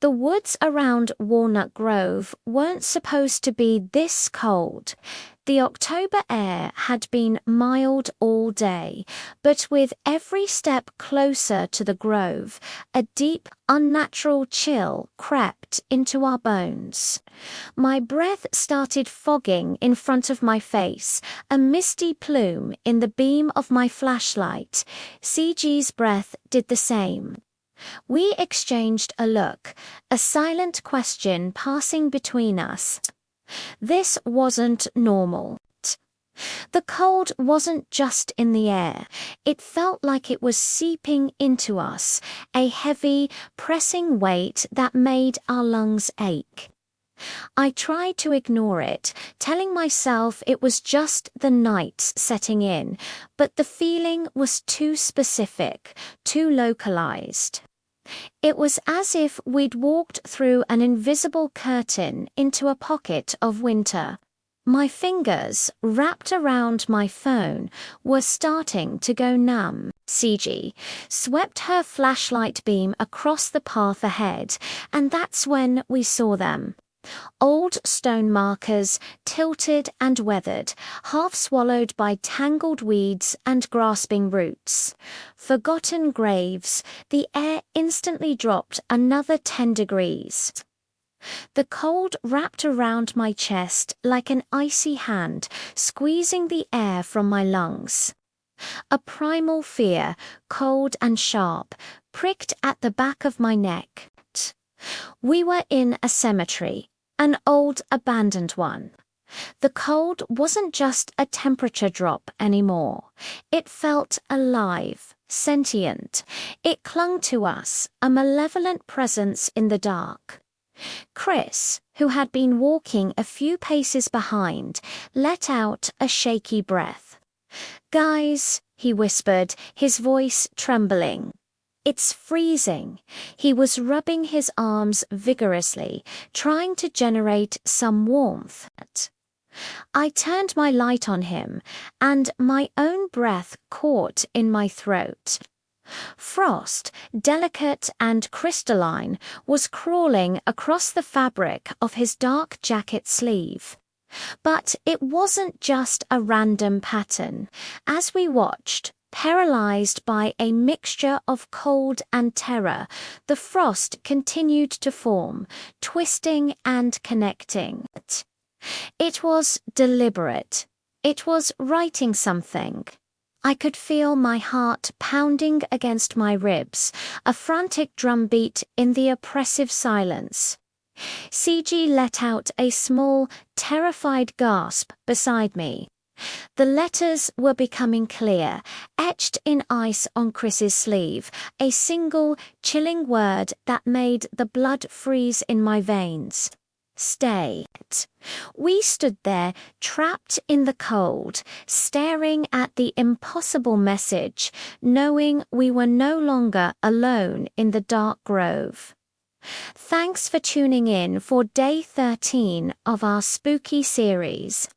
The woods around Walnut Grove weren't supposed to be this cold. The October air had been mild all day, but with every step closer to the grove, a deep, unnatural chill crept into our bones. My breath started fogging in front of my face, a misty plume in the beam of my flashlight. Ciji's breath did the same. We exchanged a look, a silent question passing between us. This wasn't normal. The cold wasn't just in the air. It felt like it was seeping into us, a heavy, pressing weight that made our lungs ache. I tried to ignore it, telling myself it was just the night setting in, but the feeling was too specific, too localized. It was as if we'd walked through an invisible curtain into a pocket of winter. My fingers, wrapped around my phone, were starting to go numb. Ciji swept her flashlight beam across the path ahead, and that's when we saw them. Old stone markers, tilted and weathered, half swallowed by tangled weeds and grasping roots. Forgotten graves, the air instantly dropped another 10 degrees. The cold wrapped around my chest like an icy hand, squeezing the air from my lungs. A primal fear, cold and sharp, pricked at the back of my neck. We were in a cemetery. An old, abandoned one. The cold wasn't just a temperature drop anymore. It felt alive, sentient. It clung to us, a malevolent presence in the dark. Chris, who had been walking a few paces behind, let out a shaky breath. "Guys," he whispered, his voice trembling. "It's freezing." He was rubbing his arms vigorously, trying to generate some warmth. I turned my light on him, and my own breath caught in my throat. Frost, delicate and crystalline, was crawling across the fabric of his dark jacket sleeve. But it wasn't just a random pattern. As we watched, paralyzed by a mixture of cold and terror, the frost continued to form, twisting and connecting. It was deliberate. It was writing something. I could feel my heart pounding against my ribs, a frantic drumbeat in the oppressive silence. Ciji let out a small, terrified gasp beside me. The letters were becoming clear, etched in ice on Chris's sleeve, a single, chilling word that made the blood freeze in my veins. Stay. We stood there, trapped in the cold, staring at the impossible message, knowing we were no longer alone in the dark grove. Thanks for tuning in for day 13 of our spooky series.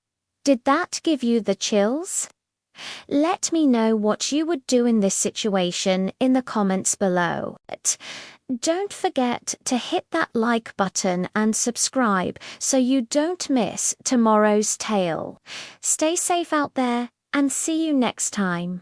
Did that give you the chills? Let me know what you would do in this situation in the comments below. Don't forget to hit that like button and subscribe so you don't miss tomorrow's tale. Stay safe out there and see you next time.